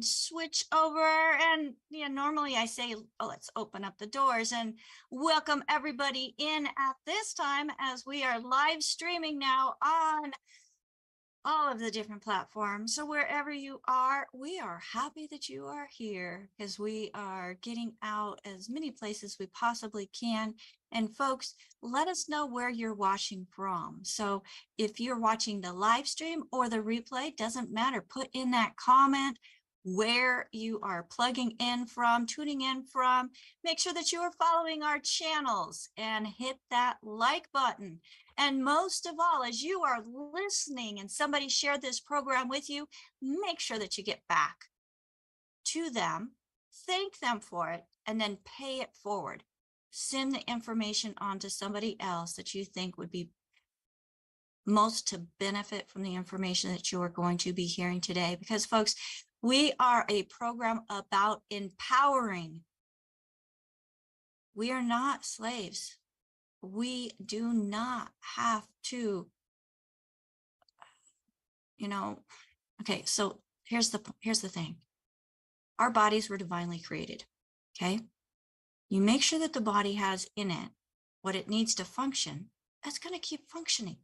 switch over. And normally I say, oh, let's open up the doors and welcome everybody in at this time as we are live streaming now on all of the different platforms. So wherever you are, we are happy that you are here because we are getting out as many places we possibly can. And folks, let us know where you're watching from. So if you're watching the live stream or the replay, doesn't matter. Put in that comment where you are plugging in from, tuning in from. Make sure that you are following our channels and hit that like button. And most of all, as you are listening and somebody shared this program with you, make sure that you get back to them, thank them for it, and then pay it forward. Send the information on to somebody else that you think would be most to benefit from the information that you are going to be hearing today. Because folks, we are a program about empowering. We are not slaves. We do not have to, okay, so here's the thing. Our bodies were divinely created, okay? You make sure that the body has in it what it needs to function, that's going to keep functioning.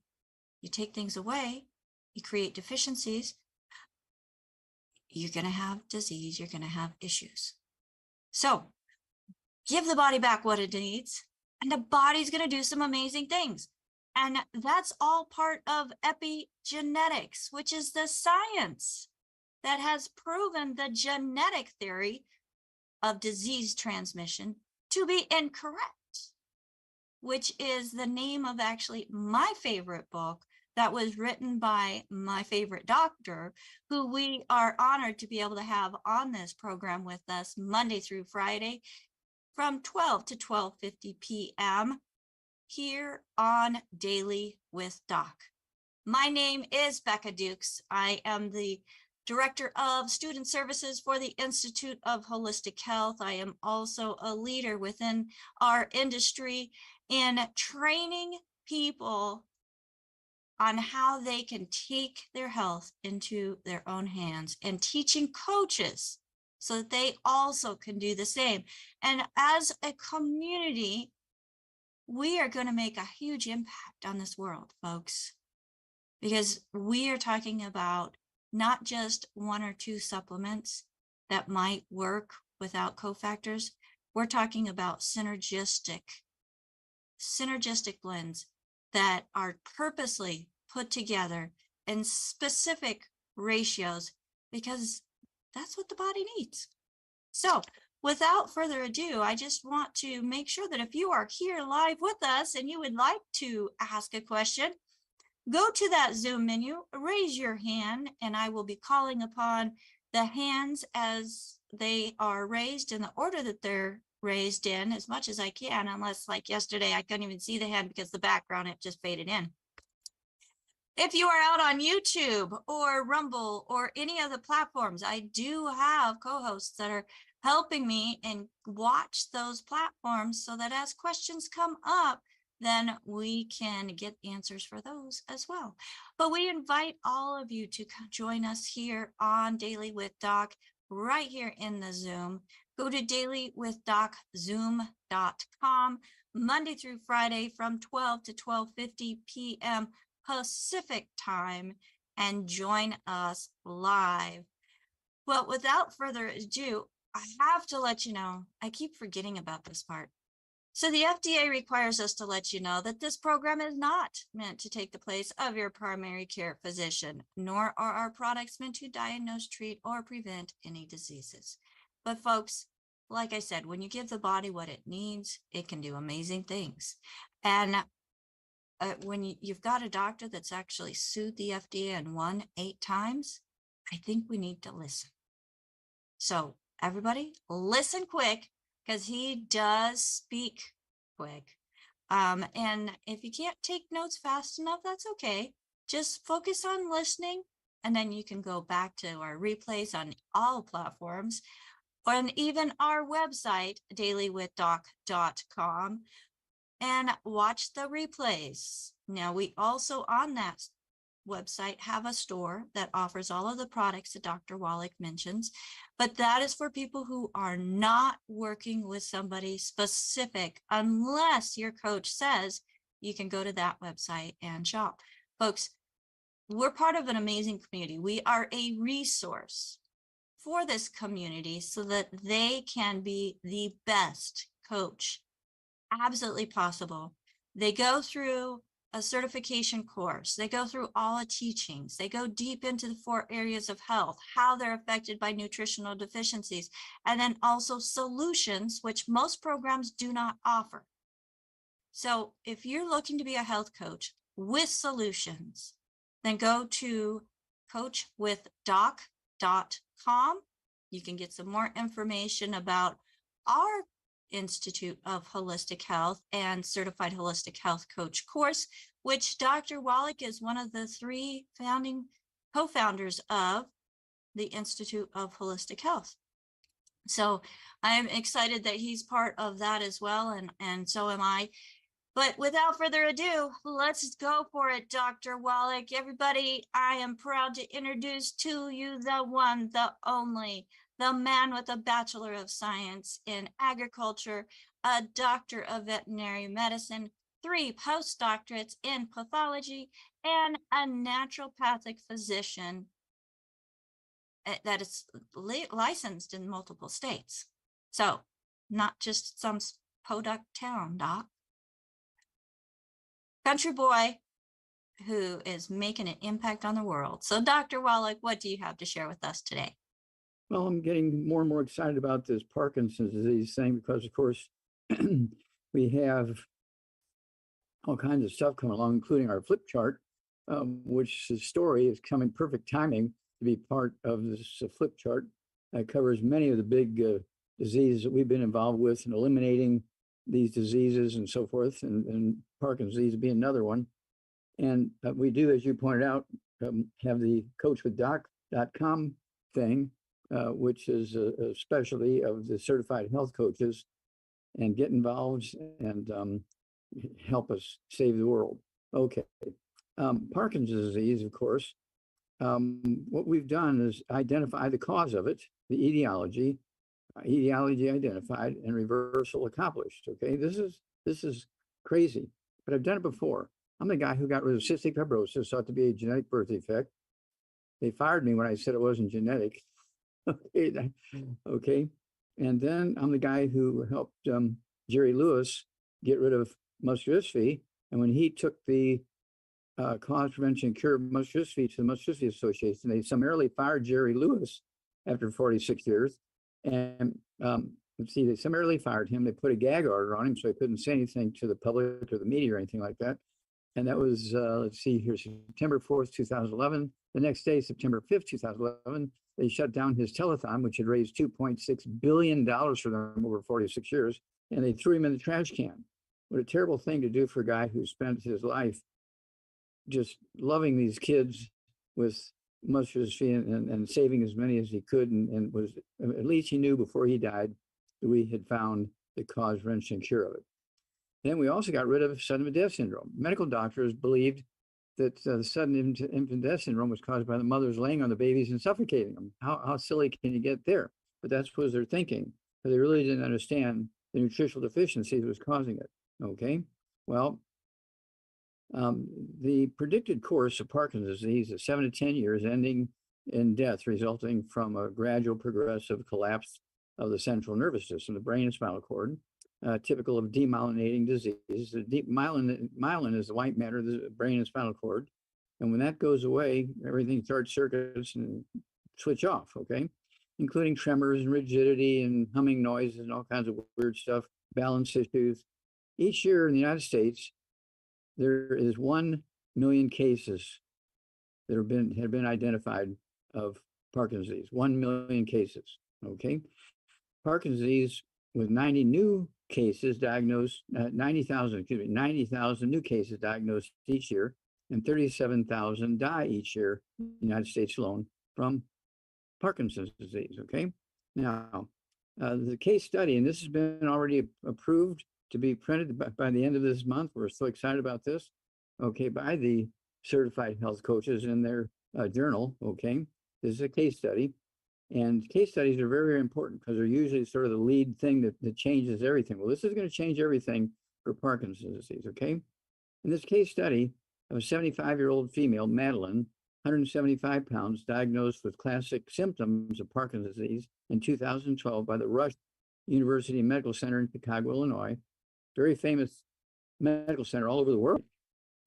You take things away, you create deficiencies, you're going to have disease, you're going to have issues. So give the body back what it needs, and the body's going to do some amazing things. And that's all part of epigenetics, which is the science that has proven the genetic theory of disease transmission to be incorrect, which is the name of actually my favorite book that was written by my favorite doctor, who we are honored to be able to have on this program with us Monday through Friday from 12 to 12:50 p.m. here on Daily with Doc. My name is Becca Dukes. I am the Director of Student Services for the Institute of Holistic Health. I am also a leader within our industry in training people on how they can take their health into their own hands and teaching coaches so that they also can do the same. And as a community, we are going to make a huge impact on this world, folks, because we are talking about not just one or two supplements that might work without cofactors. We're talking about synergistic blends that are purposely put together in specific ratios because that's what the body needs. So without further ado, I just want to make sure that if you are here live with us and you would like to ask a question, go to that Zoom menu, raise your hand, and I will be calling upon the hands as they are raised in the order that they're raised in as much as I can, unless like yesterday, I couldn't even see the hand because the background, it just faded in. If you are out on YouTube or Rumble or any of the platforms, I do have co-hosts that are helping me and watch those platforms so that as questions come up, then we can get answers for those as well. But we invite all of you to join us here on Daily with Doc right here in the Zoom. Go to DailywithDocZoom.com Monday through Friday from 12 to 12:50 p.m. Pacific time and join us live. Well, without further ado, I have to let you know, I keep forgetting about this part. So the FDA requires us to let you know that this program is not meant to take the place of your primary care physician, nor are our products meant to diagnose, treat, or prevent any diseases. But folks, like I said, when you give the body what it needs, it can do amazing things. And when you've got a doctor that's actually sued the FDA and won 8 times, I think we need to listen. So everybody, listen quick, because he does speak quick. And if you can't take notes fast enough, that's okay. Just focus on listening, and then you can go back to our replays on all platforms, and even our website, dailywithdoc.com, and watch the replays. Now, we also on that website have a store that offers all of the products that Dr. Wallach mentions, but that is for people who are not working with somebody specific, unless your coach says you can go to that website and shop. Folks, we're part of an amazing community. We are a resource for this community so that they can be the best coach absolutely possible. They go through a certification course. They go through all the teachings. They go deep into the 4 areas of health, how they're affected by nutritional deficiencies, and then also solutions, which most programs do not offer. So if you're looking to be a health coach with solutions, then go to coachwithdoc.com. You can get some more information about our Institute of Holistic Health and Certified Holistic Health Coach course, which Dr. Wallach is one of the 3 founding co-founders of the Institute of Holistic Health. So I'm excited that he's part of that as well, and so am I. But without further ado, let's go for it, Dr. Wallach. Everybody, I am proud to introduce to you the one, the only, the man with a Bachelor of Science in Agriculture, a Doctor of Veterinary Medicine, 3 postdoctorates in pathology, and a naturopathic physician that is licensed in multiple states. So not just some podunk town, Doc. Country boy who is making an impact on the world. So Dr. Wallach, what do you have to share with us today? Well, I'm getting more and more excited about this Parkinson's disease thing because, of course, we have all kinds of stuff coming along, including our flip chart, which the story is coming perfect timing to be part of this flip chart that covers many of the big diseases that we've been involved with in eliminating these diseases and so forth, and Parkinson's disease being another one. And we do, as you pointed out, have the coachwithdoc.com thing, which is a specialty of the certified health coaches, and get involved and help us save the world. Okay. Parkinson's disease, of course, what we've done is identify the cause of it, the etiology identified, and reversal accomplished. Okay, this is crazy, but I've done it before. I'm the guy who got rid of cystic fibrosis, thought to be a genetic birth defect. They fired me when I said it wasn't genetic. Okay, and then I'm the guy who helped Jerry Lewis get rid of muscular dystrophy, and when he took the cause, prevention, cure of muscular dystrophy to the Muscular Dystrophy Association, they summarily fired Jerry Lewis after 46 years. And let's see, they summarily fired him. They put a gag order on him so he couldn't say anything to the public or the media or anything like that. And that was, let's see here, September 4th, 2011. The next day, September 5th, 2011, they shut down his telethon, which had raised $2.6 billion for them over 46 years. And they threw him in the trash can. What a terrible thing to do for a guy who spent his life just loving these kids with muscular dystrophy and saving as many as he could, and was, at least he knew before he died that we had found the cause, prevention, and cure of it. Then we also got rid of sudden death syndrome. Medical doctors believed that the sudden infant death syndrome was caused by the mothers laying on the babies and suffocating them. How silly can you get there? But that's what their thinking, but they really didn't understand the nutritional deficiency that was causing it. Okay, well, the predicted course of Parkinson's disease is 7 to 10 years, ending in death, resulting from a gradual progressive collapse of the central nervous system, the brain and spinal cord, typical of demyelinating disease. The myelin is the white matter of the brain and spinal cord. And when that goes away, everything starts circuits and switch off, okay? Including tremors and rigidity and humming noises and all kinds of weird stuff, balance issues. Each year in the United States, there is 1 million cases that have been identified of Parkinson's disease. 1 million cases. Okay, Parkinson's disease with 90 new cases diagnosed, 90,000 new cases diagnosed each year, and 37,000 die each year in the United States alone from Parkinson's disease. Okay, now the case study, and this has been already approved to be printed by the end of this month. We're so excited about this. Okay, by the certified health coaches in their journal. Okay, this is a case study, and case studies are very, very important because they're usually sort of the lead thing that changes everything. Well, this is going to change everything for Parkinson's disease. Okay, in this case study of a 75-year-old female, Madeline, 175 pounds, diagnosed with classic symptoms of Parkinson's disease in 2012 by the Rush University Medical Center in Chicago, Illinois. Very famous medical center all over the world.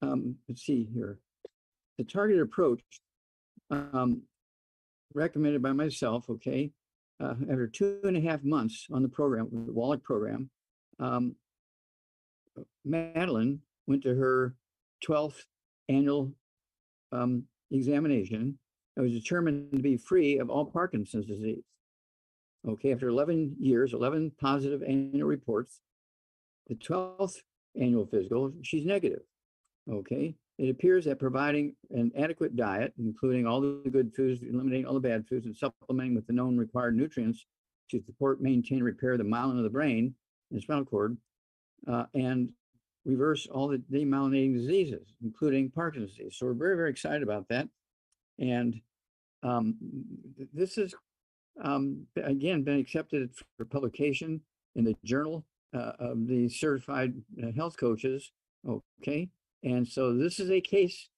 Let's see here. The targeted approach recommended by myself, okay, after 2.5 months on the program, the Wallach program, Madeline went to her 12th annual examination. I was determined to be free of all Parkinson's disease. Okay, after 11 years, 11 positive annual reports, the 12th annual physical, she's negative. Okay, it appears that providing an adequate diet, including all the good foods, eliminating all the bad foods, and supplementing with the known required nutrients to support, maintain, repair the myelin of the brain and spinal cord, and reverse all the demyelinating diseases, including Parkinson's disease. So we're very, very excited about that. And this is, again, been accepted for publication in the Journal of the Certified Health Coaches. Okay. And so this is a case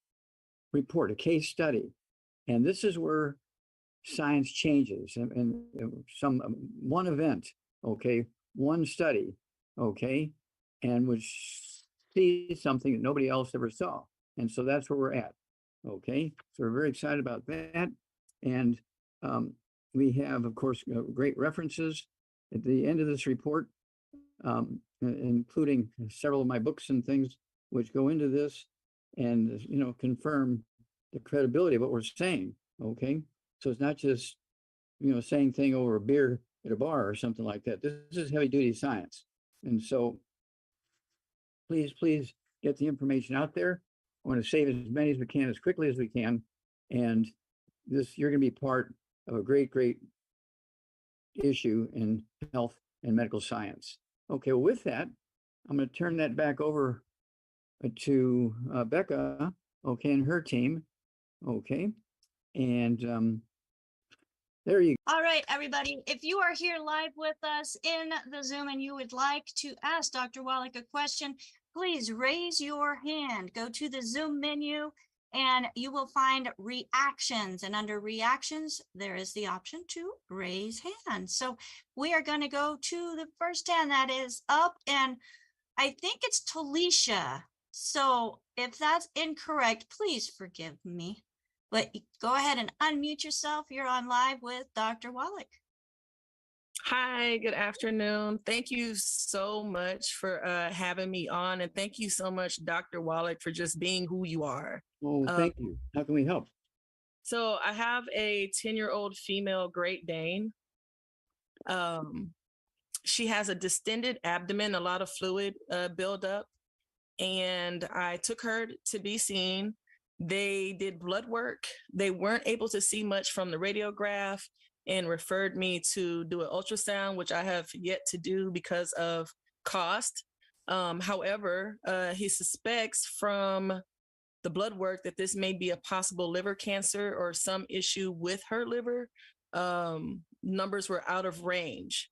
report, a case study. And this is where science changes. And one event, okay, one study, okay, and which see something that nobody else ever saw. And so that's where we're at. Okay, so we're very excited about that. And we have, of course, great references at the end of this report, including several of my books and things which go into this and, confirm the credibility of what we're saying. Okay, so it's not just, saying thing over a beer at a bar or something like that. This is heavy duty science. And so please get the information out there. I want to save as many as we can, as quickly as we can. And you're going to be part of a great, great issue in health and medical science. Okay, well, with that, I'm going to turn that back over to Becca, okay, and her team. Okay, and there you go. All right, everybody. If you are here live with us in the Zoom and you would like to ask Dr. Wallach a question, please raise your hand. Go to the Zoom menu and you will find reactions. And under reactions, there is the option to raise hand. So we are going to go to the first hand that is up. And I think it's Talisha. So if that's incorrect, please forgive me. But go ahead and unmute yourself. You're on live with Dr. Wallach. Hi, good afternoon. Thank you so much for having me on. And thank you so much, Dr. Wallach, for just being who you are. Oh, thank you. How can we help? So I have a 10-year-old female Great Dane. She has a distended abdomen, a lot of fluid buildup. And I took her to be seen. They did blood work. They weren't able to see much from the radiograph and referred me to do an ultrasound, which I have yet to do because of cost. However, he suspects from the blood work that this may be a possible liver cancer or some issue with her liver. Numbers were out of range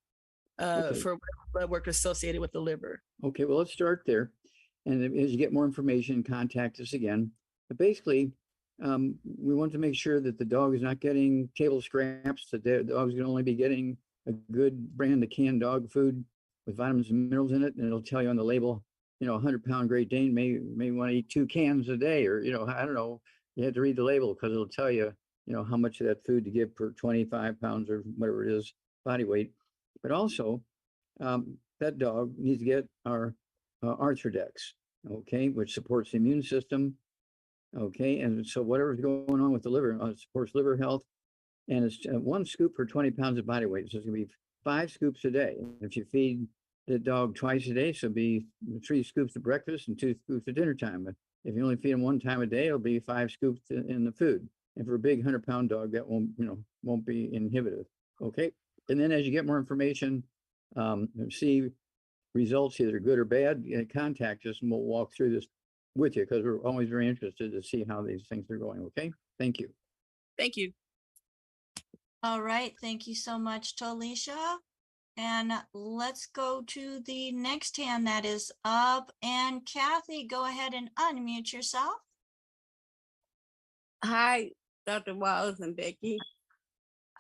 for blood work associated with the liver. Okay, well, let's start there. And as you get more information, contact us again. But basically, we want to make sure that the dog is not getting table scraps. The dog's going to only be getting a good brand of canned dog food with vitamins and minerals in it. And it'll tell you on the label, 100-pound Great Dane may want to eat 2 cans a day, or, I don't know. You have to read the label because it'll tell you, how much of that food to give per 25 pounds or whatever it is, body weight. But also, that dog needs to get our Arthrodex, okay, which supports the immune system. Okay, and so whatever's going on with the liver, supports liver health, and it's 1 scoop per 20 pounds of body weight. So it's going to be 5 scoops a day. If you feed the dog twice a day, so it'll be 3 scoops at breakfast and 2 scoops at dinner time. But if you only feed them 1 time a day, it'll be 5 scoops in the food. And for a big 100-pound dog, that won't be inhibitive. Okay, and then as you get more information, see results either good or bad, contact us and we'll walk through this with you because we're always very interested to see how these things are going. Okay. Thank you. Thank you. All right. Thank you so much, Talisha. And let's go to the next hand that is up. And Kathy, go ahead and unmute yourself. Hi, Dr. Wallace and Becky.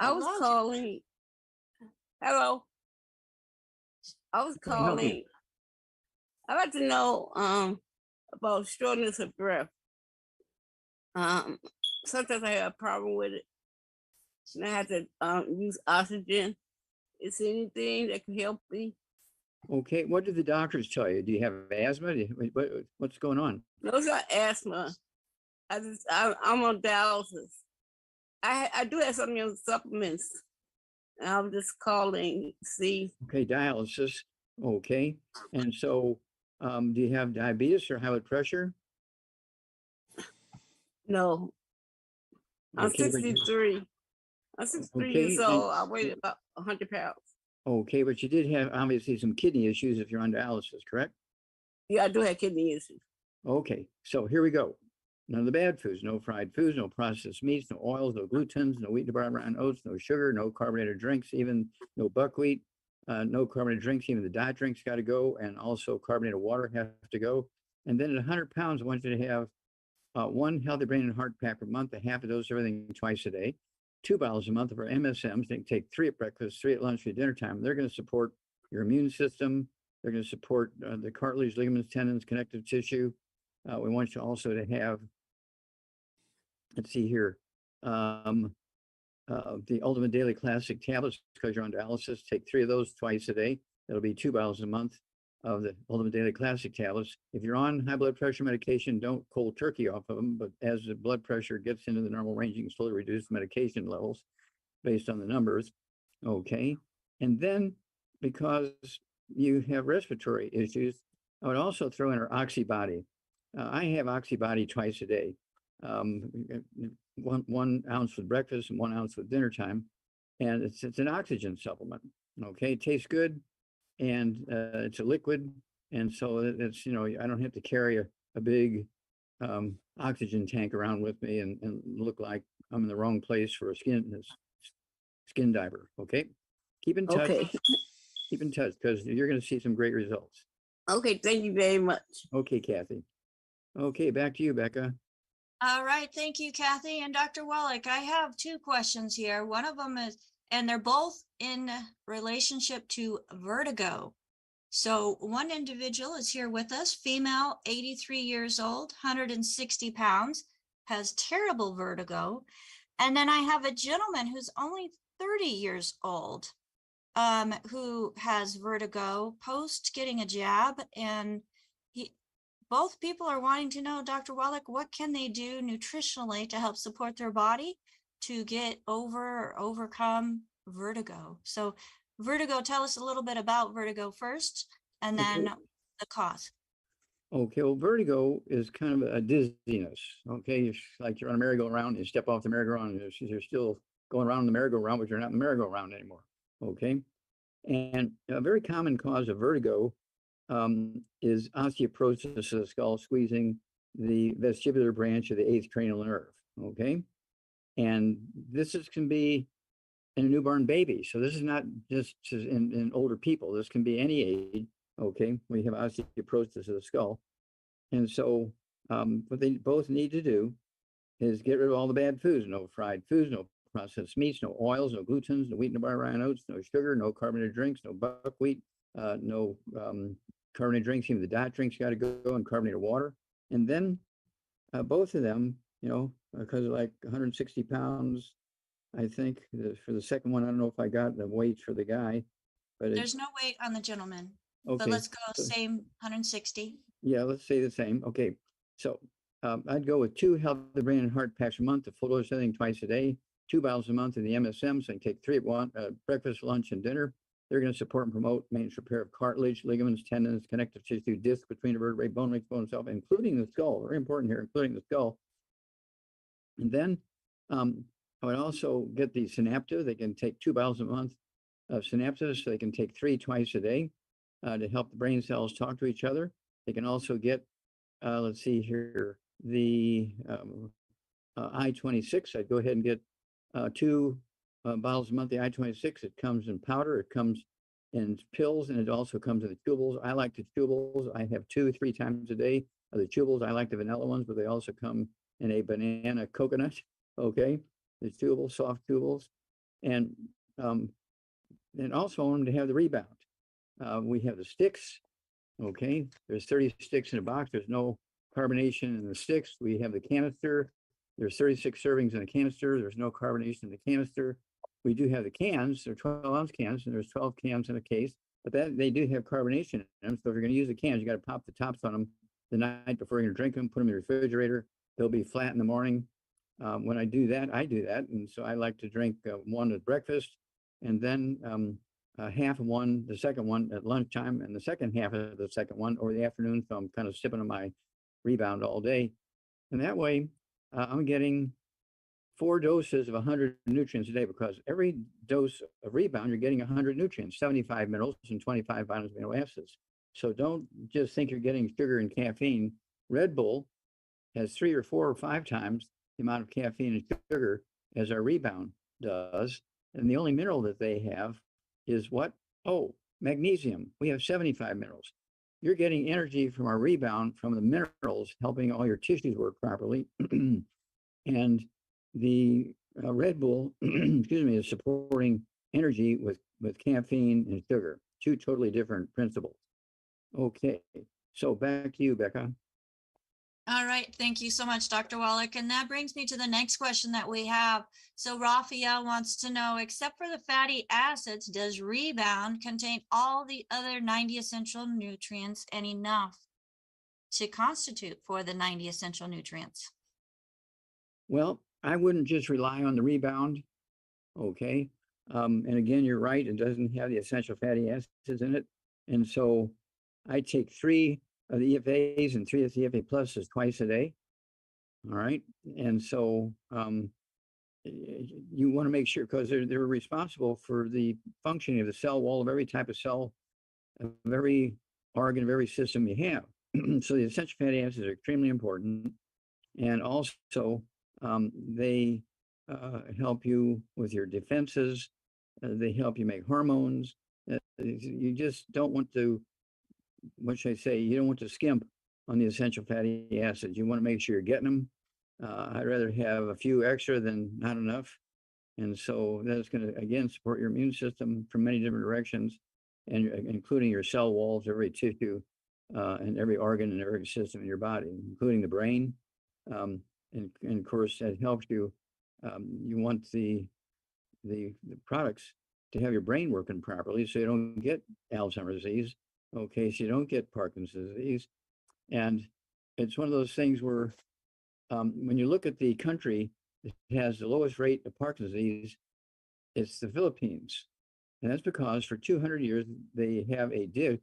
I was Hello. calling. Hello. I was Can I help you? calling. I'd like to know about shortness of breath. Sometimes I have a problem with it, and I have to use oxygen. Is there anything that can help me? Okay. What did the doctors tell you? Do you have asthma? What's going on? No, it's not asthma. I'm on dialysis. I do have some of your supplements. And I'm just calling to see. Okay. Dialysis. Okay. And so, do you have diabetes or high blood pressure? No, I'm Okay, but 63. I'm 63 Okay, years and- old. I weigh about 100 pounds. Okay, but you did have obviously some kidney issues if you're on dialysis, correct? Yeah, I do have kidney issues. Okay, so here we go. None of the bad foods, no fried foods, no processed meats, no oils, no glutens, no wheat, barley, and oats, no sugar, no carbonated drinks, even no buckwheat, no carbonated drinks, even the diet drinks got to go, and also carbonated water have to go. And then at 100 pounds, I want you to have one healthy brain and heart pack per month, a half a dose of everything twice a day, 2 bottles a month of our MSMs. They can take 3 at breakfast, 3 at lunch, 3 at dinner time. They're going to support your immune system. They're going to support the cartilage, ligaments, tendons, connective tissue. We want you also to have, let's see here, the Ultimate Daily Classic tablets because you're on dialysis. Take 3 of those twice a day. That'll be 2 bottles a month of the Ultimate Daily Classic tablets. If you're on high blood pressure medication, don't cold turkey off of them. But as the blood pressure gets into the normal range, you can slowly reduce medication levels based on the numbers. Okay. And then because you have respiratory issues, I would also throw in our Oxybody. I have Oxybody twice a day. 1 ounce with breakfast and 1 ounce with dinner time. And it's an oxygen supplement. Okay. It tastes good. And it's a liquid. And so it's, I don't have to carry a big oxygen tank around with me and look like I'm in the wrong place for a skin diver. Okay. Keep in touch. Okay. Keep in touch because you're going to see some great results. Okay. Thank you very much. Okay, Kathy. Okay. Back to you, Becca. All right. Thank you, Kathy. And Dr. Wallach, I have 2 questions here. One of them is, and they're both in relationship to vertigo. So one individual is here with us, female, 83 years old, 160 pounds, has terrible vertigo. And then I have a gentleman who's only 30 years old, who has vertigo post getting a jab. And both people are wanting to know, Dr. Wallach, what can they do nutritionally to help support their body to get over or overcome vertigo? So vertigo, tell us a little bit about vertigo first, and then the cause. Okay, well, vertigo is kind of a dizziness. Okay, it's like you're on a merry-go-round, you step off the merry-go-round, you're still going around the merry-go-round, but you're not in the merry-go-round anymore. Okay, and a very common cause of vertigo is osteoporosis of the skull, squeezing the vestibular branch of the 8th cranial nerve. Okay, and this can be in a newborn baby. So this is not just in older people. This can be any age. Okay, we have osteoporosis of the skull. And so what they both need to do is get rid of all the bad foods, no fried foods, no processed meats, no oils, no glutens, no wheat, no barley, and oats, no sugar, no carbonated drinks, no buckwheat, no carbonated drinks, even the diet drinks got to go, and carbonated water. And then both of them, because like 160 pounds, I think for the second one, I don't know if I got the weight for the guy, but There's no weight on the gentleman. okay. But let's go same 160. Yeah, let's say the same. Okay. So I'd go with 2 healthy brain and heart packs a month, a full dose of everything twice a day, 2 bottles a month of the MSM. So you take 3 at breakfast, lunch, and dinner. They're going to support and promote maintenance repair of cartilage, ligaments, tendons, connective tissue, disc between the vertebrae, bone makes bone itself, including the skull. Very important here, including the skull. And then I would also get the Synapta. They can take 2 bottles a month of Synapta, so they can take 3 twice a day to help the brain cells talk to each other. They can also get let's see here, the I-26, I'd go ahead and get 2 bottles a month. The I-26, it comes in powder, it comes in pills, and it also comes in the chewables. I like the chewables. I have 2-3 times a day of the chewables. I like the vanilla ones, but they also come in a banana coconut. Okay, the chewables, soft chewables, and also I want them to have the rebound. We have the sticks. Okay, there's 30 sticks in a box. There's no carbonation in the sticks. We have the canister. There's 36 servings in a canister. There's no carbonation in the canister. We do have the cans. They're 12-ounce cans, and there's 12 cans in a case. But that they do have carbonation in them. So if you're going to use the cans, you got to pop the tops on them the night before you're going to drink them. Put them in the refrigerator. They'll be flat in the morning. When I do that, and so I like to drink one at breakfast, and then half of one, the second one at lunchtime, and the second half of the second one over the afternoon. So I'm kind of sipping on my rebound all day, and that way I'm getting 4 doses of 100 nutrients a day, because every dose of rebound, you're getting 100 nutrients, 75 minerals and 25 vitamins and amino acids. So don't just think you're getting sugar and caffeine. Red Bull has 3 or 4 or 5 times the amount of caffeine and sugar as our rebound does. And the only mineral that they have is what? Oh, magnesium. We have 75 minerals. You're getting energy from our rebound from the minerals, helping all your tissues work properly. And the Red Bull, excuse me, is supporting energy with caffeine and sugar. 2 totally different principles. Okay, so back to you, Becca. All right. Thank you so much, Dr. Wallach. And that brings me to the next question that we have. So Raphael wants to know, except for the fatty acids, does rebound contain all the other 90 essential nutrients and enough to constitute for the 90 essential nutrients? Well, I wouldn't just rely on the rebound. Okay. And again, you're right. It doesn't have the essential fatty acids in it. And so I take 3 of the EFAs and 3 of the EFA pluses twice a day. All right. And so you want to make sure, because they're responsible for the functioning of the cell wall of every type of cell, of every organ, of every system you have. So the essential fatty acids are extremely important. And also they help you with your defenses. They help you make hormones. You just don't want to, what should I say? You don't want to skimp on the essential fatty acids. You want to make sure you're getting them. I'd rather have a few extra than not enough. And so that's going to, again, support your immune system from many different directions, and including your cell walls, every tissue, and every organ and every system in your body, including the brain. And of course, that helps you. You want the products to have your brain working properly, so you don't get Alzheimer's disease. Okay, so you don't get Parkinson's disease. And it's one of those things where when you look at the country that has the lowest rate of Parkinson's disease, it's the Philippines. And that's because for 200 years, they have a dish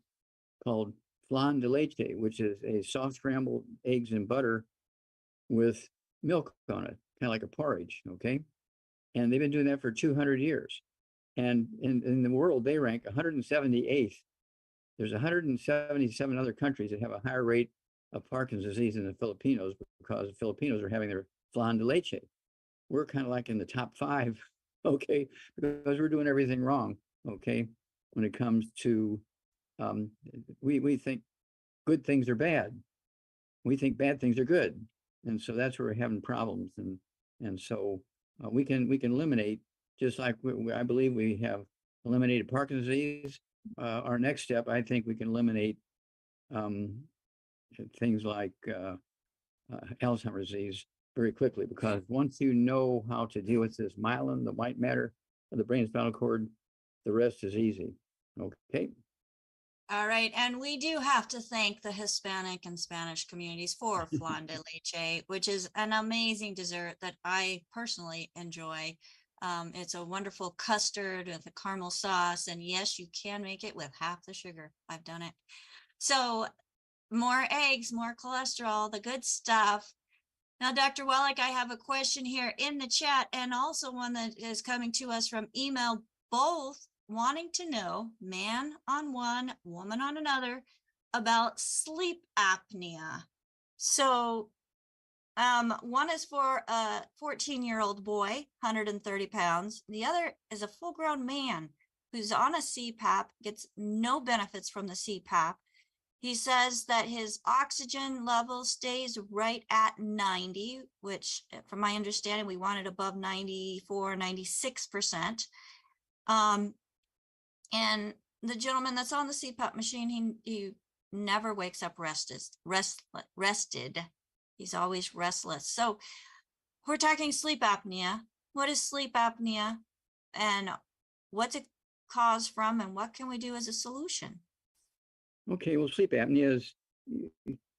called flan de leche, which is a soft scrambled eggs and butter with milk on it, kind of like a porridge, okay? And they've been doing that for 200 years. And in the world, they rank 178th. There's 177 other countries that have a higher rate of Parkinson's disease than the Filipinos, because the Filipinos are having their flan de leche. We're kind of like in the top 5, okay, because we're doing everything wrong, okay, when it comes to, we think good things are bad. We think bad things are good. And so that's where we're having problems. And so we can eliminate, just like I believe we have eliminated Parkinson's disease. Our next step, I think we can eliminate things like Alzheimer's disease very quickly, because once you know how to deal with this myelin, the white matter of the brain spinal cord, the rest is easy. Okay. All right. And we do have to thank the Hispanic and Spanish communities for flan de leche, which is an amazing dessert that I personally enjoy. It's a wonderful custard with a caramel sauce. And yes, you can make it with half the sugar. I've done it. So more eggs, more cholesterol, the good stuff. Now, Dr. Wallach, I have a question here in the chat, and also one that is coming to us from email, both wanting to know, man on one, woman on another, about sleep apnea. So one is for a 14-year-old boy, 130 pounds. The other is a full-grown man who's on a CPAP, gets no benefits from the CPAP. He says that his oxygen level stays right at 90, which from my understanding, we want it above 94, 96%. And the gentleman that's on the CPAP machine, he never wakes up rested. He's always restless. So we're talking sleep apnea. What is sleep apnea and what's it caused from and what can we do as a solution? Okay, well, sleep apnea is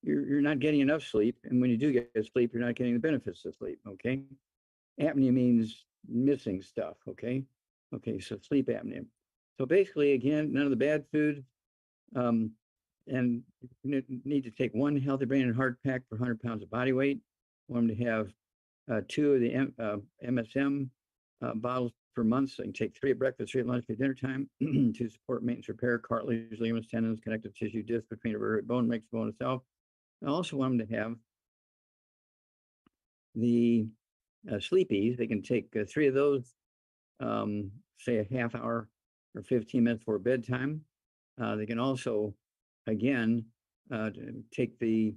you're not getting enough sleep. And when you do get sleep, you're not getting the benefits of sleep. Okay. Apnea means missing stuff. Okay. Okay. So sleep apnea. So basically, again, none of the bad food. And you need to take one healthy brain and heart pack per 100 pounds of body weight. Want them to have 2 of the MSM bottles per month. So you can take 3 at breakfast, 3 at lunch, 3 at dinner time to support maintenance, repair, cartilage, ligaments, tendons, connective tissue, disc between a vertebrae, bone, makes the bone itself. I also want them to have the sleepies. They can take 3 of those, say a half hour or 15 minutes before bedtime. They can also, again, take the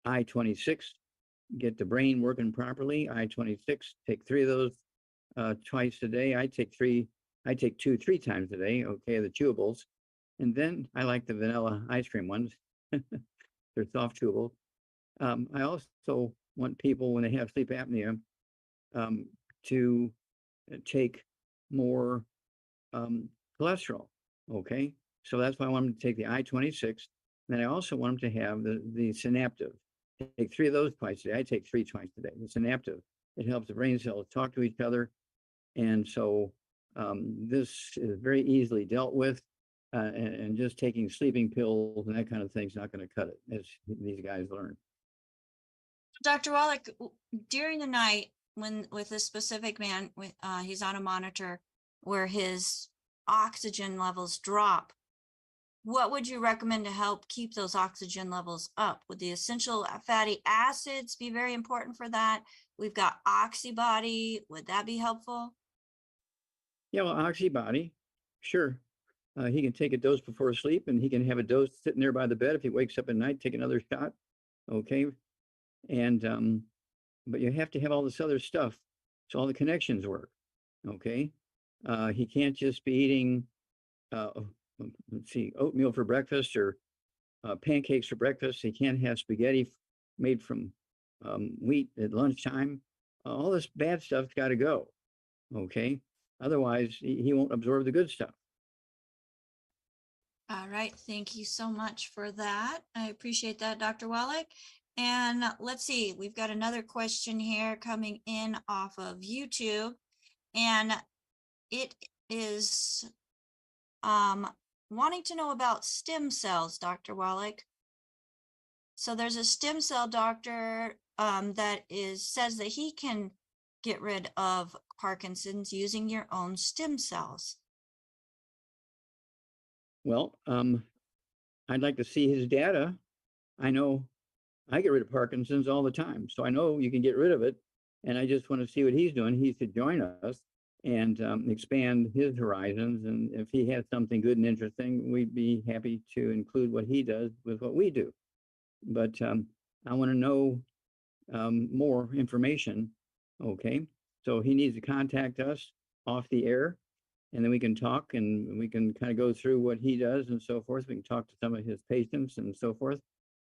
I-26, get the brain working properly. I-26, take 3 of those twice a day. I take 2, 3 times a day. Okay, the chewables. And then I like the vanilla ice cream ones. They're soft chewables. I also want people, when they have sleep apnea, to take more cholesterol. Okay, so that's why I want them to take the I-26. And then I also want them to have the synaptive. Take 3 of those twice a day. I take 3 twice a day. The synaptive, it helps the brain cells talk to each other. And so this is very easily dealt with. And just taking sleeping pills and that kind of thing is not going to cut it, as these guys learn. Dr. Wallach, during the night, when with this specific man, he's on a monitor where his oxygen levels drop, what would you recommend to help keep those oxygen levels up? Would the essential fatty acids be very important for that? We've got Oxybody. Would that be helpful? Yeah, well, Oxybody, sure. He can take a dose before sleep, and he can have a dose sitting there by the bed. If he wakes up at night, take another shot. Okay. And but you have to have all this other stuff so all the connections work. Okay. He can't just be eating let's see, oatmeal for breakfast or pancakes for breakfast. He can't have spaghetti made from wheat at lunchtime. All this bad stuff's got to go. Okay. Otherwise, he won't absorb the good stuff. All right. Thank you so much for that. I appreciate that, Dr. Wallach. And let's see, we've got another question here coming in off of YouTube. And it is wanting to know about stem cells, Dr. Wallach. So there's a stem cell doctor that says that he can get rid of Parkinson's using your own stem cells. Well, I'd like to see his data. I know I get rid of Parkinson's all the time, so I know you can get rid of it. And I just want to see what he's doing. He should join us and expand his horizons. And if he has something good and interesting, we'd be happy to include what he does with what we do. But I want to know more information. Okay, so he needs to contact us off the air, and then we can talk and we can kind of go through what he does and so forth. We can talk to some of his patients and so forth,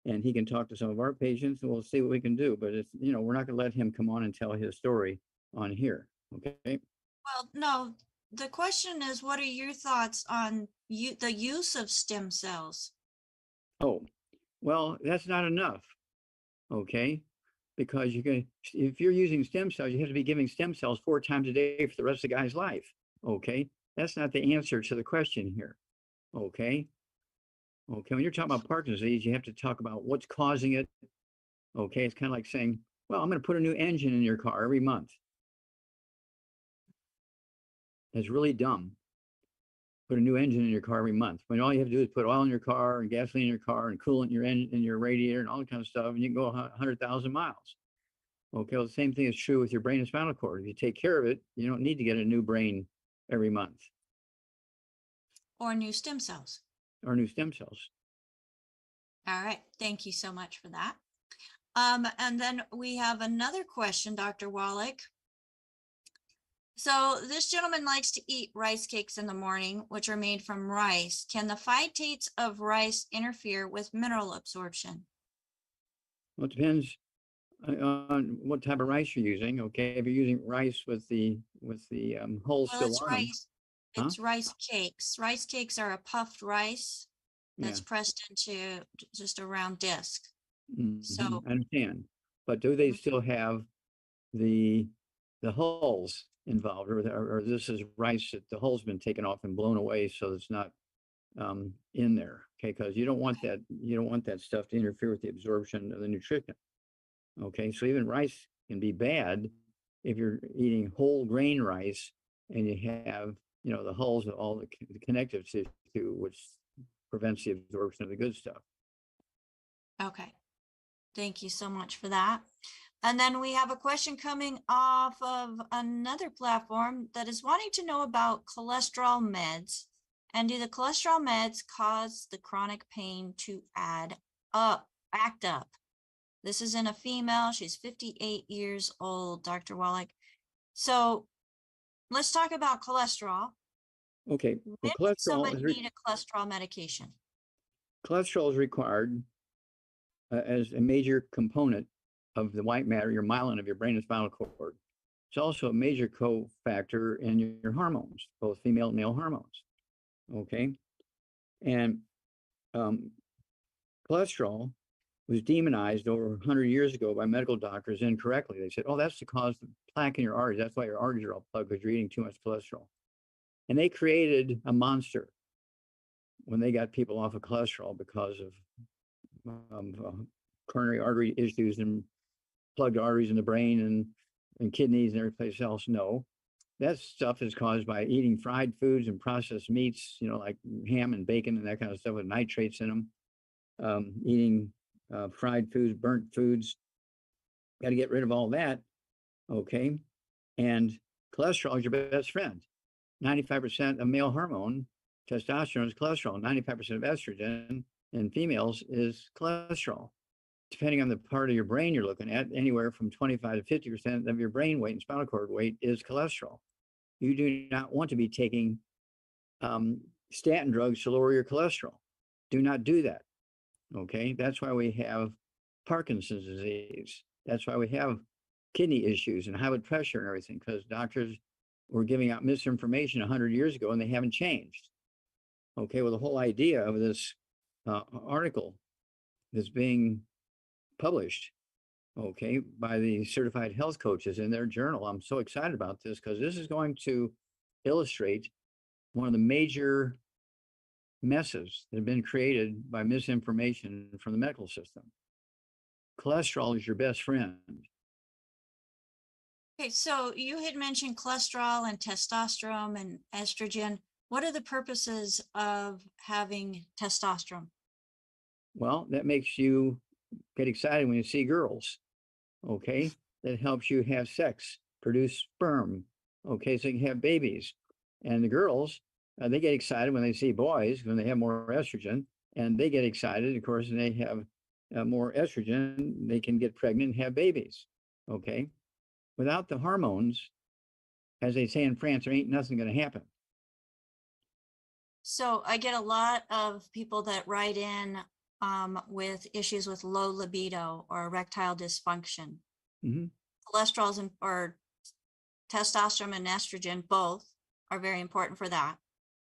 and he can talk to some of our patients, and we'll see what we can do. But it's, you know, we're not going to let him come on and tell his story on here. Okay. Well, no, the question is, what are your thoughts on the use of stem cells? Oh, well, that's not enough. Okay. Because if you're using stem cells, you have to be giving stem cells 4 times a day for the rest of the guy's life. Okay. That's not the answer to the question here. Okay. Okay. When you're talking about Parkinson's disease, you have to talk about what's causing it. Okay. It's kind of like saying, well, I'm going to put a new engine in your car every month. It's really dumb. put a new engine in your car every month, when all you have to do is put oil in your car and gasoline in your car and coolant in your engine, in your radiator and all that kind of stuff, and you can go 100,000 miles. Okay, well, the same thing is true with your brain and spinal cord. If you take care of it, you don't need to get a new brain every month Or new stem cells. or new stem cells. All right. Thank you so much for that. And then we have another question, Dr. Wallach. So this gentleman likes to eat rice cakes in the morning, which are made from rice. Can the phytates of rice interfere with mineral absorption? Well, it depends on what type of rice you're using. Okay, if you're using rice with the holes Well, still it's on them, rice. It's rice cakes. Rice cakes are a puffed rice that's pressed into just a round disc. So I understand, but do they still have the hulls involved, or this is rice that the hull's been taken off and blown away, so it's not in there? Okay, because you don't want that. You don't want that stuff to interfere with the absorption of the nutrition. Okay, so even rice can be bad if you're eating whole grain rice and you have, you know, the hulls of all the connective tissue, which prevents the absorption of the good stuff. okay. Thank you so much for that. And then we have a question coming off of another platform that is wanting to know about cholesterol meds. And do the cholesterol meds cause the chronic pain to act up? This is in a female. She's 58 years old, Dr. Wallach. So let's talk about cholesterol. Okay, well, When does somebody need a cholesterol medication? cholesterol is required as a major component of the white matter, your myelin of your brain and spinal cord. It's also a major cofactor in your hormones, both female and male hormones. Okay, and cholesterol was demonized over 100 years ago by medical doctors incorrectly. They said, oh, that's the cause of plaque in your arteries. That's why your arteries are all plugged, because you're eating too much cholesterol. And they created a monster when they got people off of cholesterol because of coronary artery issues and plugged arteries in the brain and kidneys and every place else. No, that stuff is caused by eating fried foods and processed meats, you know, like ham and bacon and that kind of stuff with nitrates in them. Eating fried foods, burnt foods. Got to get rid of all that. Okay. And cholesterol is your best friend. 95% of male hormone, testosterone, is cholesterol. 95% of estrogen in females is cholesterol. Depending on the part of your brain you're looking at, anywhere from 25 to 50% of your brain weight and spinal cord weight is cholesterol. You do not want to be taking statin drugs to lower your cholesterol. Do not do that. Okay, that's why we have Parkinson's disease. That's why we have kidney issues and high blood pressure and everything, because doctors were giving out misinformation 100 years ago and they haven't changed. Okay, well, the whole idea of this article that's being published, okay, by the certified health coaches in their journal. I'm so excited about this because this is going to illustrate one of the major messes that have been created by misinformation from the medical system. Cholesterol is your best friend. Okay, so you had mentioned cholesterol and testosterone and estrogen. What are the purposes of having testosterone? Well, that makes you get excited when you see girls. Okay, that helps you have sex, produce sperm. Okay, so you can have babies. And the girls, they get excited when they see boys, when they have more estrogen, and they get excited, of course, and they have more estrogen, they can get pregnant and have babies. Okay, without the hormones, as they say in France, there ain't nothing going to happen. So I get a lot of people that write in with issues with low libido or erectile dysfunction. Mm-hmm. Cholesterol or testosterone and estrogen both are very important for that.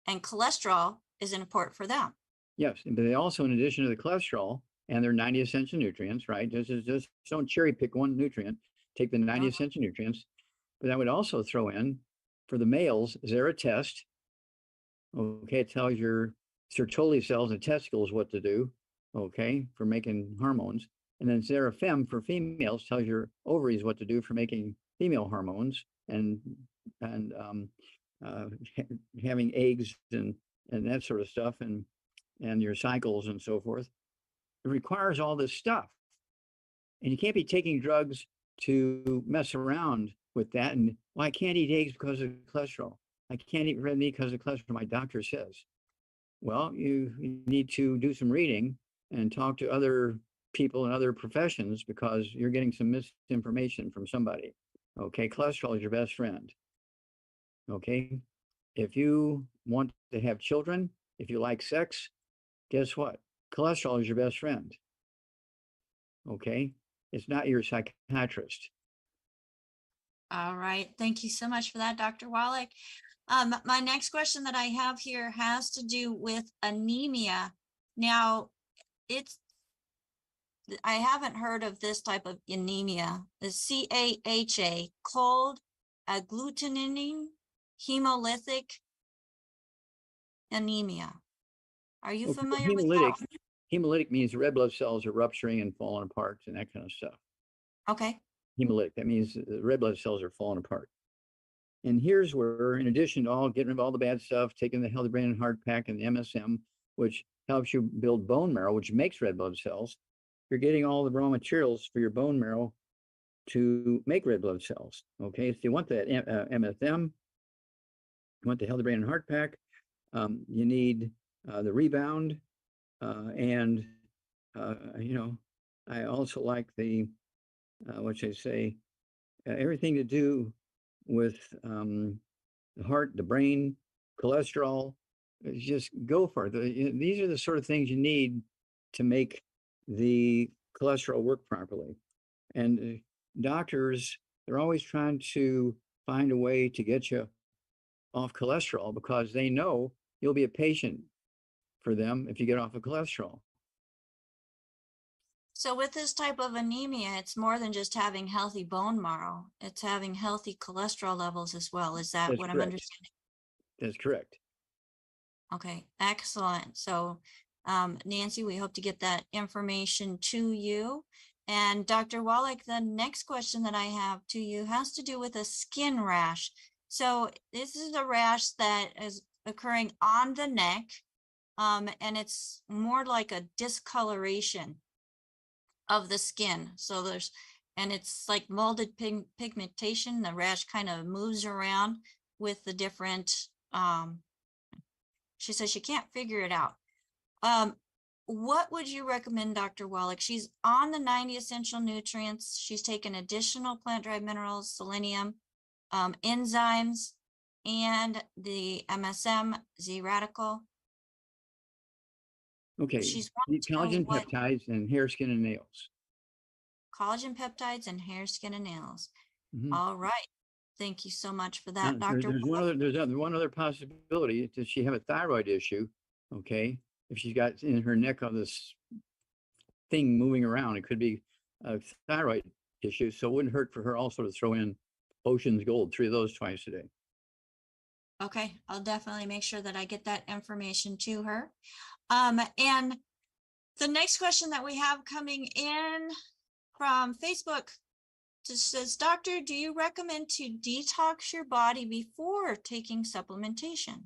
And cholesterol is important for them. Yes, but they also, in addition to the cholesterol and their 90 essential nutrients, right? Just don't cherry pick one nutrient, take the 90 essential nutrients. But I would also throw in, for the males, is there a test? Okay, it tells your Sertoli cells and testicles what to do, okay, for making hormones. And then Serafem for females tells your ovaries what to do for making female hormones. And having eggs and that sort of stuff, and your cycles and so forth. It requires all this stuff, and you can't be taking drugs to mess around with that. And well, I can't eat eggs because of cholesterol. I can't eat red meat because of cholesterol. My doctor says. Well, you need to do some reading and talk to other people in other professions, because you're getting some misinformation from somebody. Okay, cholesterol is your best friend. Okay, if you want to have children, if you like sex, guess what? Cholesterol is your best friend. Okay, it's not your psychiatrist. All right. Thank you so much for that, Dr. Wallach. My next question that I have here has to do with anemia. Now, I haven't heard of this type of anemia. The CAHA, cold agglutinin hemolytic anemia. Are you familiar with that one? Hemolytic means red blood cells are rupturing and falling apart and that kind of stuff. Okay. Hemolytic, that means the red blood cells are falling apart. And here's where, in addition to all getting rid of all the bad stuff, taking the healthy brain and heart pack and the MSM, which helps you build bone marrow, which makes red blood cells, you're getting all the raw materials for your bone marrow to make red blood cells. Okay, so you want that MSM, you want the healthy brain and heart pack, you need the rebound, and I also like the what they say, everything to do with the heart, the brain, cholesterol. Just go for it. These are the sort of things you need to make the cholesterol work properly. And doctors, they're always trying to find a way to get you off cholesterol, because they know you'll be a patient for them if you get off of cholesterol. So with this type of anemia, it's more than just having healthy bone marrow. It's having healthy cholesterol levels as well. Is that what I'm understanding? That's correct. Okay, excellent. So Nancy, we hope to get that information to you. And Dr. Wallach, the next question that I have to you has to do with a skin rash. So this is a rash that is occurring on the neck, and it's more like a discoloration of the skin. So and it's like molded pigmentation. The rash kind of moves around with the different, she says she can't figure it out. What would you recommend, Dr. Wallach? She's on the 90 essential nutrients. She's taken additional plant-derived minerals, selenium, enzymes, and the MSM, Z-radical. Okay, collagen peptides and hair, skin, and nails. Collagen peptides and hair, skin, and nails. Mm-hmm. All right. Thank you so much for that, Dr. There's one other possibility. Does she have a thyroid issue? Okay, if she's got in her neck all this thing moving around, it could be a thyroid issue. So it wouldn't hurt for her also to throw in Ocean's Gold, 3 of those twice a day. Okay, I'll definitely make sure that I get that information to her. And the next question that we have coming in from Facebook just says, Doctor, do you recommend to detox your body before taking supplementation?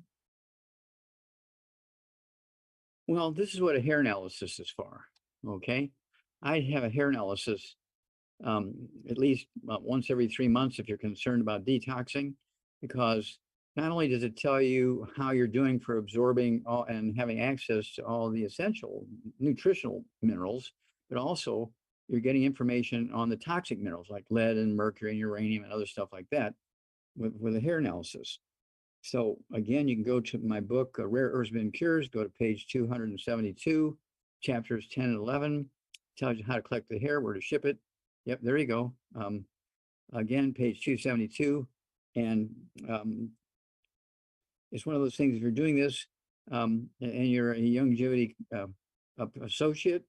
Well, this is what a hair analysis is for. Okay, I have a hair analysis at least once every 3 months if you're concerned about detoxing, because not only does it tell you how you're doing for absorbing and having access to all the essential nutritional minerals, but also you're getting information on the toxic minerals like lead and mercury and uranium and other stuff like that with a hair analysis. So again, you can go to my book, Rare Earths and Cures, go to page 272, chapters 10 and 11, tells you how to collect the hair, where to ship it. Yep, there you go. Again, page 272. And it's one of those things, if you're doing this and you're a longevity associate,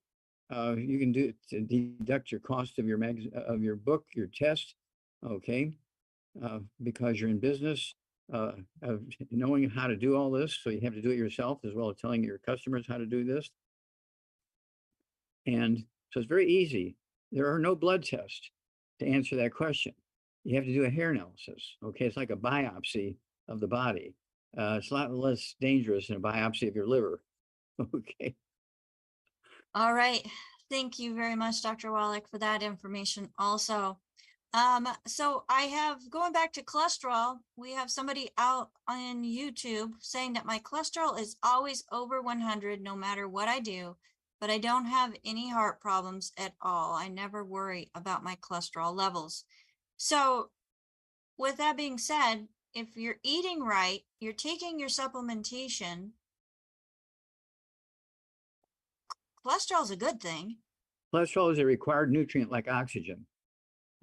you can do it to deduct your cost of your book, your test, okay, because you're in business of knowing how to do all this. So you have to do it yourself as well as telling your customers how to do this. And so it's very easy. There are no blood tests to answer that question. You have to do a hair analysis. Okay, it's like a biopsy of the body. It's a lot less dangerous than a biopsy of your liver. Okay. All right. Thank you very much, Dr. Wallach, for that information also. So I have, going back to cholesterol, we have somebody out on YouTube saying that my cholesterol is always over 100 no matter what I do, but I don't have any heart problems at all. I never worry about my cholesterol levels. So with that being said, if you're eating right, you're taking your supplementation, cholesterol is a good thing. Cholesterol is a required nutrient like oxygen.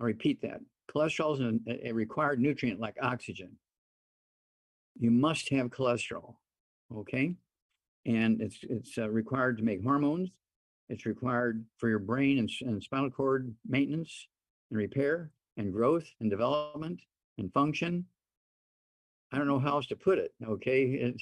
I'll repeat that. Cholesterol is a required nutrient like oxygen. You must have cholesterol, okay? And it's required to make hormones. It's required for your brain and spinal cord maintenance and repair and growth and development and function. I don't know how else to put it, okay?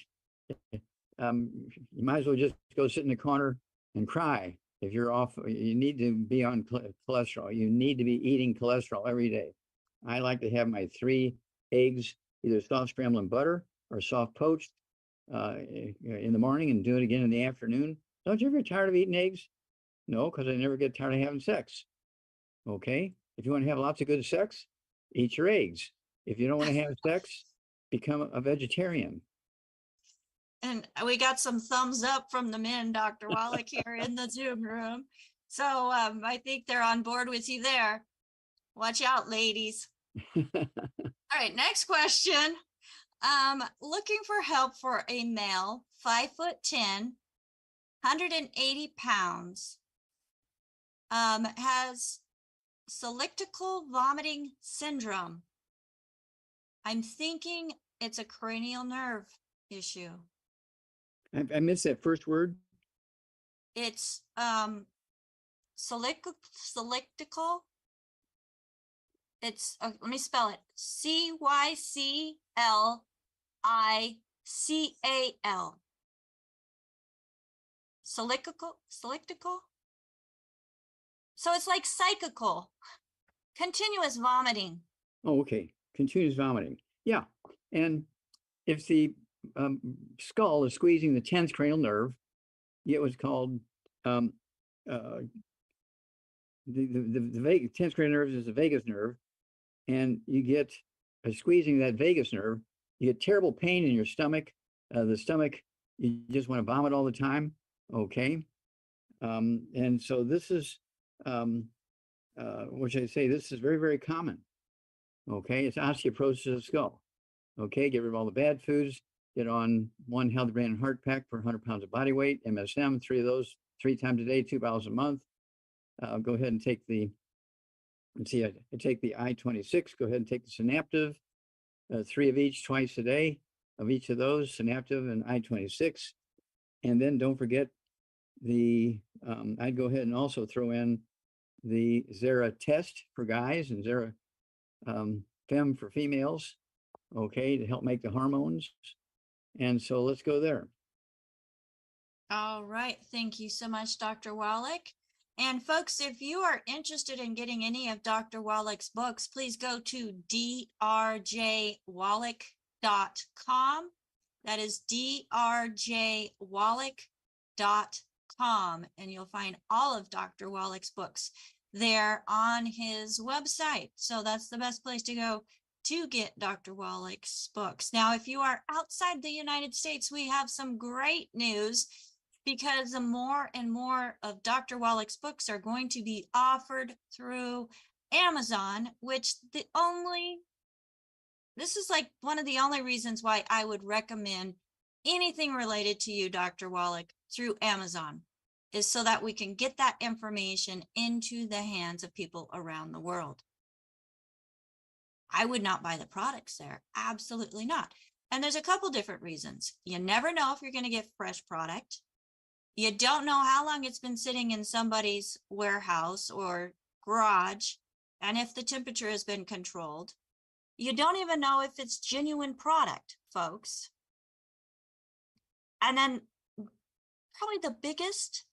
You might as well just go sit in the corner and cry. If you're off, you need to be on cholesterol. You need to be eating cholesterol every day. I like to have my 3 eggs, either soft scrambled in butter or soft poached in the morning and do it again in the afternoon. Don't you ever get tired of eating eggs? No, because I never get tired of having sex. Okay? If you want to have lots of good sex, eat your eggs. If you don't want to have sex, become a vegetarian. And we got some thumbs up from the men, Dr. Wallach, here in the Zoom room. So I think they're on board with you there. Watch out, ladies. All right, next question. Looking for help for a male, 5'10", 180 pounds, has colistical vomiting syndrome. I'm thinking it's a cranial nerve issue. I missed that first word. It's colistical. It's let me spell it. CYCLICAL. Colistical. So it's like psychical, continuous vomiting. Oh, okay. Continuous vomiting. Yeah. And if the skull is squeezing the 10th cranial nerve, you get what's called the 10th cranial nerve is the vagus nerve, and you get squeezing that vagus nerve, you get terrible pain in your stomach. The stomach, you just want to vomit all the time. Okay. And so this is, which I say, this is very, very common. Okay. It's osteoporosis of the skull. Okay. Get rid of all the bad foods. Get on 1 healthy brain and heart pack for 100 pounds of body weight, MSM, 3 of those 3 times a day, 2 bottles a month. Go ahead and take the, let's see, I take the I-26, go ahead and take the Synaptive, 3 of each twice a day of each of those, Synaptive and I-26. And then don't forget the, I'd go ahead and also throw in the Zera test for guys and Zera Fem for females, okay, to help make the hormones. And so let's go there. All right. Thank you so much, Dr. Wallach. And folks, if you are interested in getting any of Dr. Wallach's books, please go to drjwallach.com. That is drjwallach.com. And you'll find all of Dr. Wallach's books there on his website. So that's the best place to go to get Dr. Wallach's books. Now, if you are outside the United States, we have some great news, because the more and more of Dr. Wallach's books are going to be offered through Amazon, which this is like one of the only reasons why I would recommend anything related to you, Dr. Wallach, through Amazon, is so that we can get that information into the hands of people around the world. I would not buy the products there. Absolutely not. And there's a couple different reasons. You never know if you're going to get fresh product. You don't know how long it's been sitting in somebody's warehouse or garage, and if the temperature has been controlled. You don't even know if it's genuine product, folks. And then probably the biggest,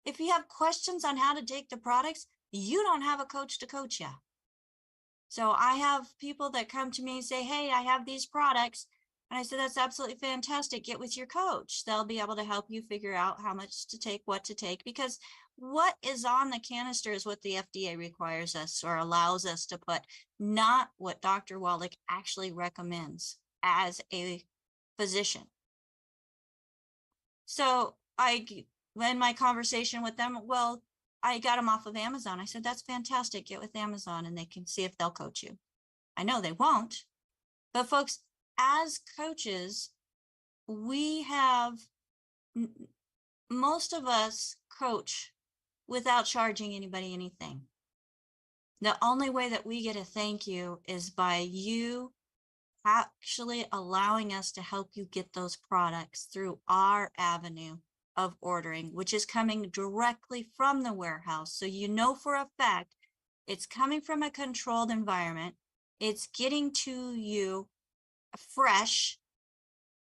if you have questions on how to take the products, you don't have a coach to coach you. So I have people that come to me and say, hey, I have these products. And I said, that's absolutely fantastic. Get with your coach. They'll be able to help you figure out how much to take, what to take, because what is on the canister is what the FDA requires us or allows us to put, not what Dr. Wallach actually recommends as a physician. So in my conversation with them, well, I got them off of Amazon. I said, that's fantastic. Get with Amazon and they can see if they'll coach you. I know they won't, but folks, as coaches, we have, most of us coach without charging anybody anything. The only way that we get a thank you is by you actually allowing us to help you get those products through our avenue of ordering, which is coming directly from the warehouse. So you know for a fact it's coming from a controlled environment. It's getting to you fresh.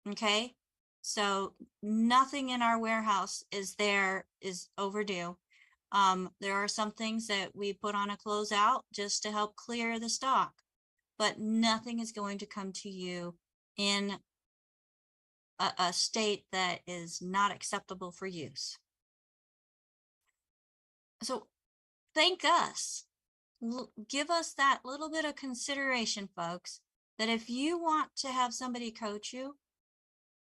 Okay. So nothing in our warehouse is overdue. There are some things that we put on a closeout just to help clear the stock, but nothing is going to come to you in a state that is not acceptable for use. So thank us. Give us that little bit of consideration, folks, that if you want to have somebody coach you,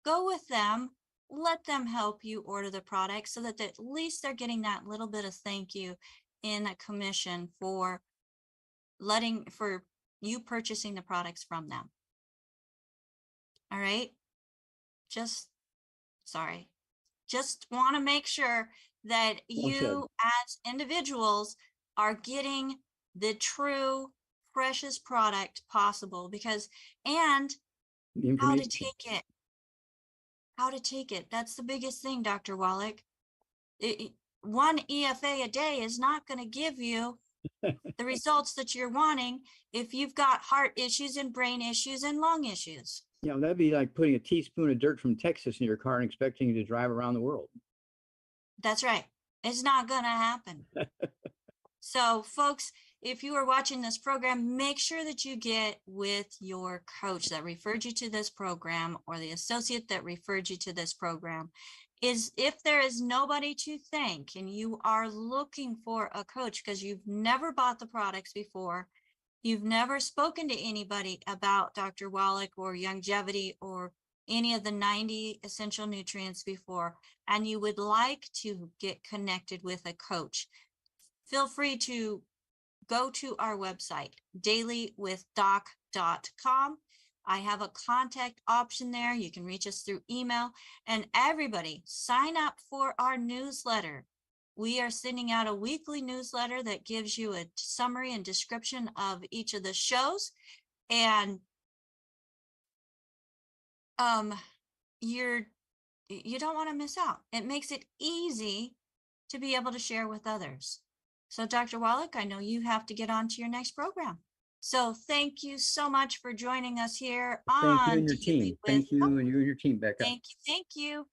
go with them, let them help you order the product so that at least they're getting that little bit of thank you in a commission for you purchasing the products from them. All right. Just want to make sure that you as individuals are getting the true freshest product possible, and how to take it. That's the biggest thing, Dr. Wallach. One EFA a day is not going to give you the results that you're wanting if you've got heart issues and brain issues and lung issues. Yeah, that'd be like putting a teaspoon of dirt from Texas in your car and expecting you to drive around the world. That's right. It's not going to happen. So, folks, if you are watching this program, make sure that you get with your coach that referred you to this program or the associate that referred you to this program. If there is nobody to thank and you are looking for a coach because you've never bought the products before, you've never spoken to anybody about Dr. Wallach or longevity or any of the 90 essential nutrients before, and you would like to get connected with a coach, feel free to go to our website, DailywithDoc.com. I have a contact option there. You can reach us through email. And everybody, sign up for our newsletter. We are sending out a weekly newsletter that gives you a summary and description of each of the shows. And you don't want to miss out. It makes it easy to be able to share with others. So Dr. Wallach, I know you have to get on to your next program. So thank you so much for joining us here on Thank you and your team. Thank you and you and your team, Becca. Thank you.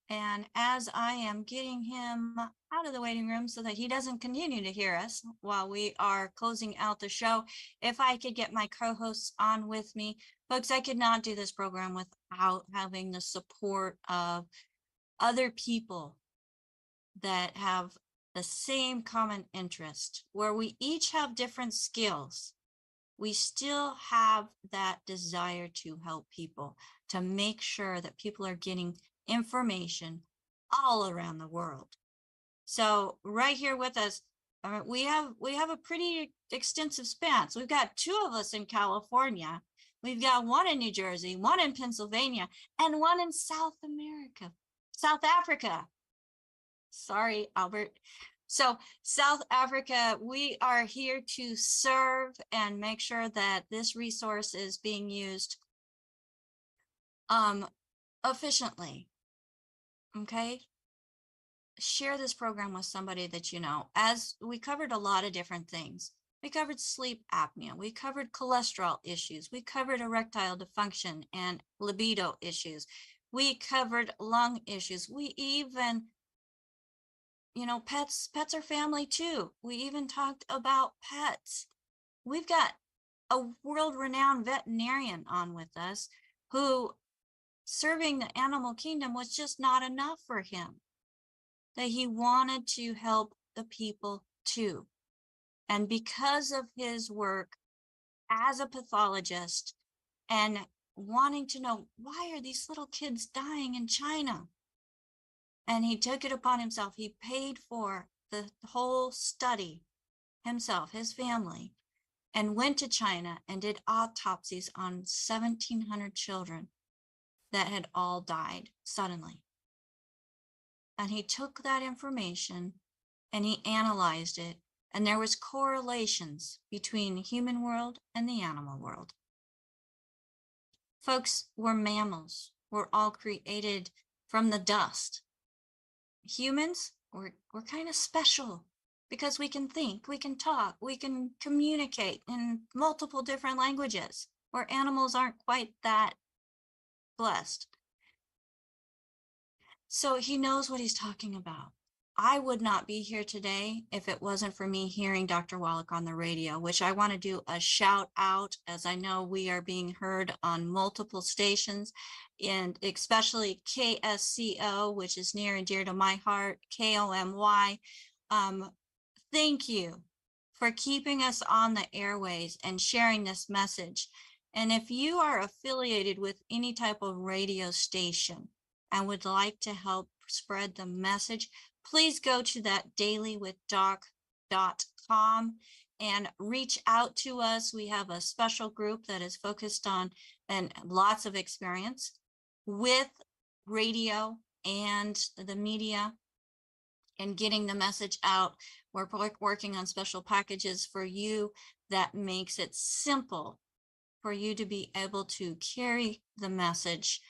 And as I am getting him out of the waiting room so that he doesn't continue to hear us while we are closing out the show, if I could get my co-hosts on with me. Folks, I could not do this program without having the support of other people that have the same common interest, where we each have different skills. We still have that desire to help people, to make sure that people are getting information all around the world. So right here with us, we have a pretty extensive span. So we've got 2 of us in California. We've got 1 in New Jersey, 1 in Pennsylvania, and 1 in South Africa. Sorry, Albert. So South Africa, we are here to serve and make sure that this resource is being used efficiently. Okay. Share this program with somebody that you know. As we covered a lot of different things. We covered sleep apnea. We covered cholesterol issues. We covered erectile dysfunction and libido issues. We covered lung issues. We even, pets are family too. We even talked about pets. We've got a world-renowned veterinarian on with us who serving the animal kingdom was just not enough for him, that he wanted to help the people too. And because of his work as a pathologist and wanting to know, why are these little kids dying in China? And he took it upon himself. He paid for the whole study himself, his family, and went to China and did autopsies on 1,700 children that had all died suddenly. And he took that information and he analyzed it, and there was correlations between the human world and the animal world. Folks, we're mammals. We're all created from the dust. Humans, we're kind of special because we can think, we can talk, we can communicate in multiple different languages, where animals aren't quite that blessed. So he knows what he's talking about. I would not be here today if it wasn't for me hearing Dr. Wallach on the radio, which I want to do a shout out, as I know we are being heard on multiple stations, and especially KSCO, which is near and dear to my heart, KOMY. Thank you for keeping us on the airways and sharing this message. And if you are affiliated with any type of radio station and would like to help spread the message, please go to that DailywithDoc.com and reach out to us. We have a special group that is focused on and lots of experience with radio and the media and getting the message out. We're working on special packages for you that makes it simple for you to be able to carry the message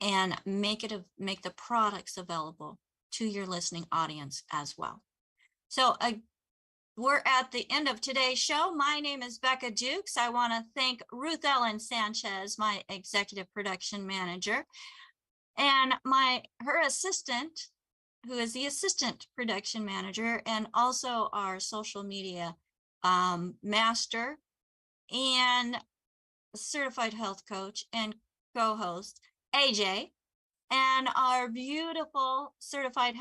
and make the products available to your listening audience as well. So we're at the end of today's show. My name is Becca Dukes. I want to thank Ruth Ellen Sanchez, my executive production manager, and her assistant, who is the assistant production manager, and also our social media master and certified health coach and co-host, AJ, and our beautiful certified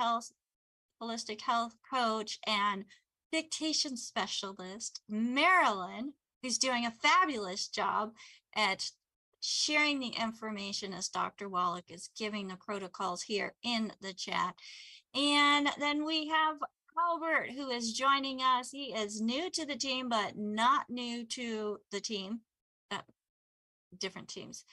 holistic health coach and dictation specialist, Marilyn, who's doing a fabulous job at sharing the information as Dr. Wallach is giving the protocols here in the chat. And then we have Albert, who is joining us. He is new to the team, but not new to the team, different teams,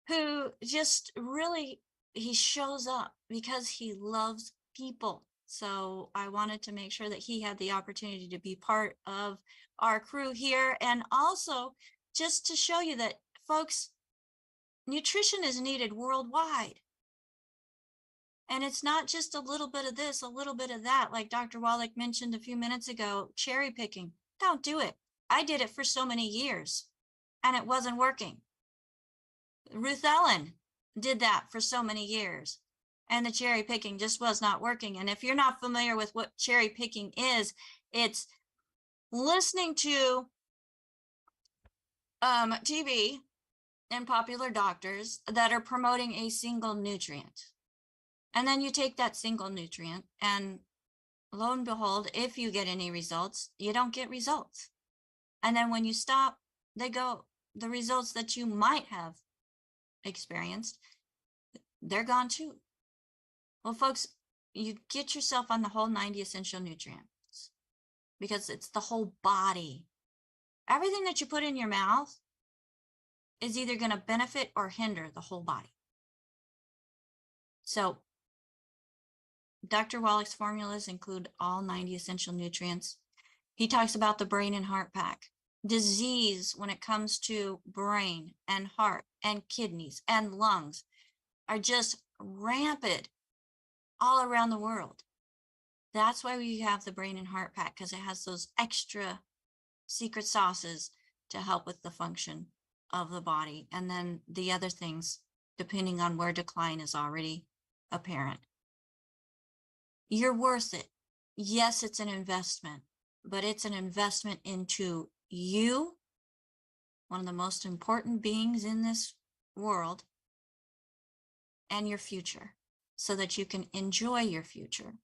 who just really, he shows up because he loves people. So I wanted to make sure that he had the opportunity to be part of our crew here. And also just to show you that, folks, nutrition is needed worldwide. And it's not just a little bit of this, a little bit of that. Like Dr. Wallach mentioned a few minutes ago, cherry picking. Don't do it. I did it for so many years and it wasn't working. Ruth Ellen did that for so many years and the cherry picking just was not working. And if you're not familiar with what cherry picking is, it's listening to TV and popular doctors that are promoting a single nutrient. And then you take that single nutrient and lo and behold, if you get any results, you don't get results. And then when you stop, the results that you might have experienced, they're gone too. Well, folks, you get yourself on the whole 90 essential nutrients because it's the whole body. Everything that you put in your mouth is either going to benefit or hinder the whole body. So Dr. Wallach's formulas include all 90 essential nutrients. He talks about the brain and heart pack. Disease when it comes to brain and heart and kidneys and lungs are just rampant all around the world. That's why we have the brain and heart pack, because it has those extra secret sauces to help with the function of the body. And then the other things, depending on where decline is already apparent. You're worth it. Yes, it's an investment, but it's an investment into you, one of the most important beings in this world, and your future, so that you can enjoy your future.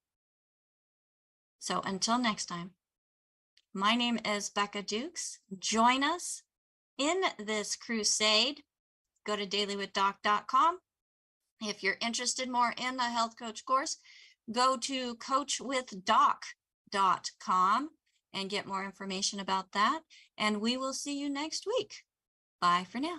So until next time, my name is Becca Dukes. Join us in this crusade. Go to DailywithDoc.com. If you're interested more in the health coach course, go to coachwithdoc.com and get more information about that. And we will see you next week. Bye for now.